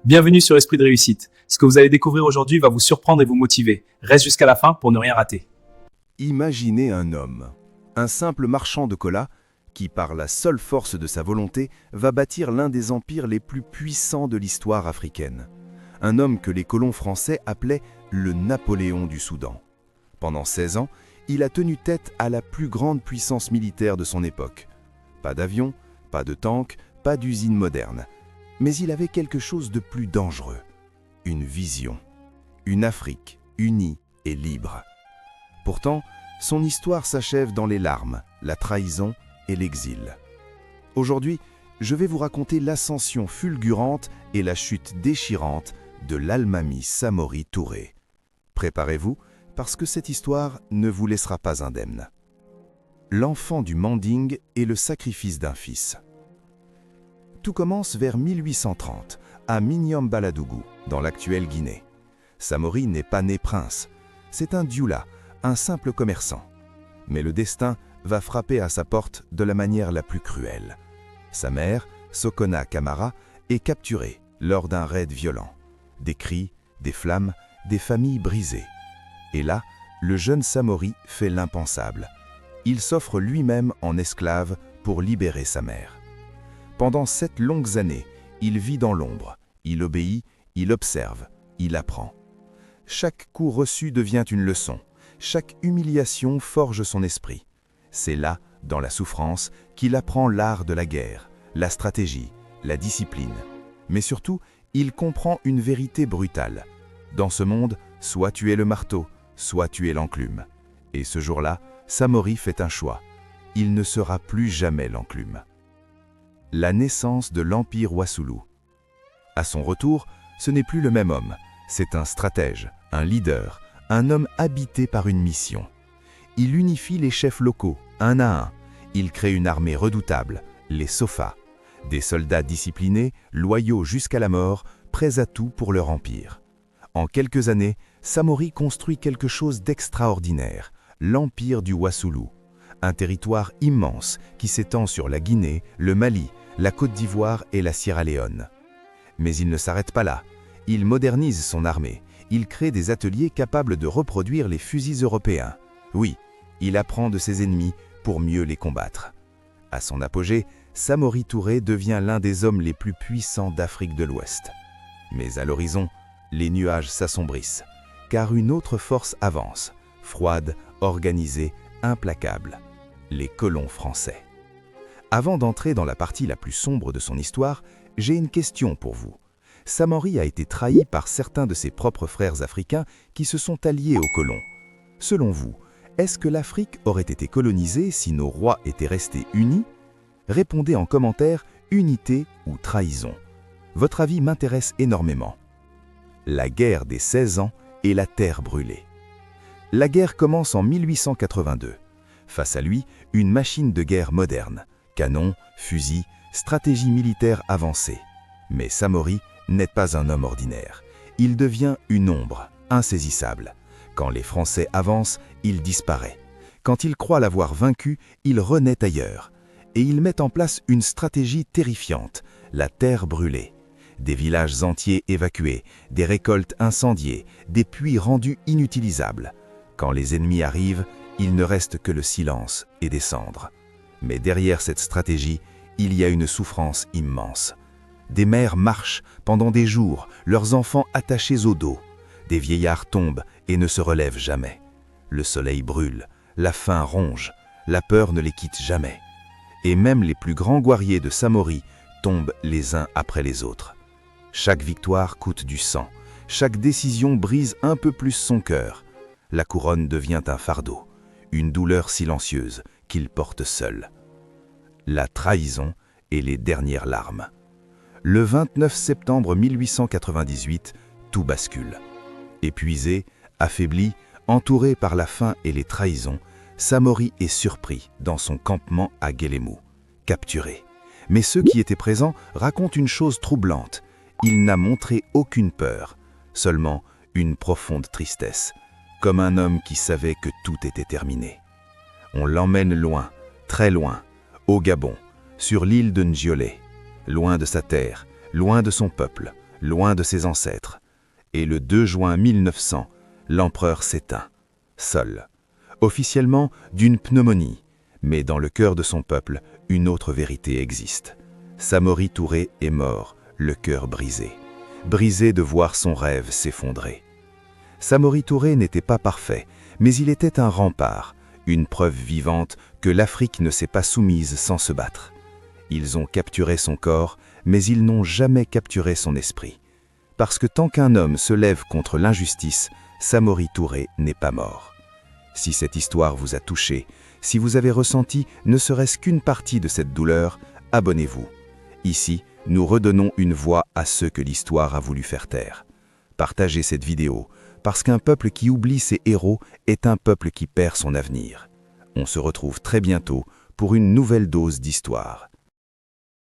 Bienvenue sur Esprit de réussite. Ce que vous allez découvrir aujourd'hui va vous surprendre et vous motiver. Reste jusqu'à la fin pour ne rien rater. Imaginez un homme, un simple marchand de cola, qui par la seule force de sa volonté va bâtir l'un des empires les plus puissants de l'histoire africaine. Un homme que les colons français appelaient le Napoléon du Soudan. Pendant 16 ans, il a tenu tête à la plus grande puissance militaire de son époque. Pas d'avions, pas de tanks, pas d'usines modernes. Mais il avait quelque chose de plus dangereux. Une vision. Une Afrique unie et libre. Pourtant, son histoire s'achève dans les larmes, la trahison et l'exil. Aujourd'hui, je vais vous raconter l'ascension fulgurante et la chute déchirante de l'Almami Samori Touré. Préparez-vous, parce que cette histoire ne vous laissera pas indemne. L'enfant du Manding et le sacrifice d'un fils. Tout commence vers 1830, à Mignam-Baladougou, dans l'actuelle Guinée. Samori n'est pas né prince, c'est un dioula, un simple commerçant. Mais le destin va frapper à sa porte de la manière la plus cruelle. Sa mère, Sokona Kamara, est capturée lors d'un raid violent. Des cris, des flammes, des familles brisées. Et là, le jeune Samori fait l'impensable. Il s'offre lui-même en esclave pour libérer sa mère. Pendant 7 longues années, il vit dans l'ombre, il obéit, il observe, il apprend. Chaque coup reçu devient une leçon, chaque humiliation forge son esprit. C'est là, dans la souffrance, qu'il apprend l'art de la guerre, la stratégie, la discipline. Mais surtout, il comprend une vérité brutale. Dans ce monde, soit tu es le marteau, soit tu es l'enclume. Et ce jour-là, Samori fait un choix. Il ne sera plus jamais l'enclume. La naissance de l'Empire Wassoulou. À son retour, ce n'est plus le même homme. C'est un stratège, un leader, un homme habité par une mission. Il unifie les chefs locaux, un à un. Il crée une armée redoutable, les Sofa. Des soldats disciplinés, loyaux jusqu'à la mort, prêts à tout pour leur empire. En quelques années, Samori construit quelque chose d'extraordinaire, l'Empire du Wassoulou. Un territoire immense qui s'étend sur la Guinée, le Mali, la Côte d'Ivoire et la Sierra Leone. Mais il ne s'arrête pas là. Il modernise son armée. Il crée des ateliers capables de reproduire les fusils européens. Oui, il apprend de ses ennemis pour mieux les combattre. À son apogée, Samori Touré devient l'un des hommes les plus puissants d'Afrique de l'Ouest. Mais à l'horizon, les nuages s'assombrissent, car une autre force avance, froide, organisée, implacable. Les colons français. Avant d'entrer dans la partie la plus sombre de son histoire, j'ai une question pour vous. Samori a été trahi par certains de ses propres frères africains qui se sont alliés aux colons. Selon vous, est-ce que l'Afrique aurait été colonisée si nos rois étaient restés unis? Répondez en commentaire unité ou trahison. Votre avis m'intéresse énormément. La guerre des 16 ans et la terre brûlée. La guerre commence en 1882. Face à lui, une machine de guerre moderne. Canons, fusils, stratégie militaire avancée. Mais Samori n'est pas un homme ordinaire. Il devient une ombre, insaisissable. Quand les Français avancent, il disparaît. Quand il croit l'avoir vaincu, il renaît ailleurs. Et il met en place une stratégie terrifiante, la terre brûlée. Des villages entiers évacués, des récoltes incendiées, des puits rendus inutilisables. Quand les ennemis arrivent, il ne reste que le silence et des cendres. Mais derrière cette stratégie, il y a une souffrance immense. Des mères marchent pendant des jours, leurs enfants attachés au dos. Des vieillards tombent et ne se relèvent jamais. Le soleil brûle, la faim ronge, la peur ne les quitte jamais. Et même les plus grands guerriers de Samori tombent les uns après les autres. Chaque victoire coûte du sang, chaque décision brise un peu plus son cœur. La couronne devient un fardeau, une douleur silencieuse qu'il porte seul. La trahison et les dernières larmes. Le 29 septembre 1898, tout bascule. Épuisé, affaibli, entouré par la faim et les trahisons, Samori est surpris dans son campement à Guélémou, capturé. Mais ceux qui étaient présents racontent une chose troublante. Il n'a montré aucune peur, seulement une profonde tristesse, comme un homme qui savait que tout était terminé. On l'emmène loin, très loin, au Gabon, sur l'île de Ndjiolé, loin de sa terre, loin de son peuple, loin de ses ancêtres. Et le 2 juin 1900, l'empereur s'éteint, seul. Officiellement d'une pneumonie, mais dans le cœur de son peuple, une autre vérité existe. Samori Touré est mort, le cœur brisé. Brisé de voir son rêve s'effondrer. Samori Touré n'était pas parfait, mais il était un rempart, une preuve vivante que l'Afrique ne s'est pas soumise sans se battre. Ils ont capturé son corps, mais ils n'ont jamais capturé son esprit. Parce que tant qu'un homme se lève contre l'injustice, Samori Touré n'est pas mort. Si cette histoire vous a touché, si vous avez ressenti ne serait-ce qu'une partie de cette douleur, abonnez-vous. Ici, nous redonnons une voix à ceux que l'histoire a voulu faire taire. Partagez cette vidéo, parce qu'un peuple qui oublie ses héros est un peuple qui perd son avenir. On se retrouve très bientôt pour une nouvelle dose d'histoire.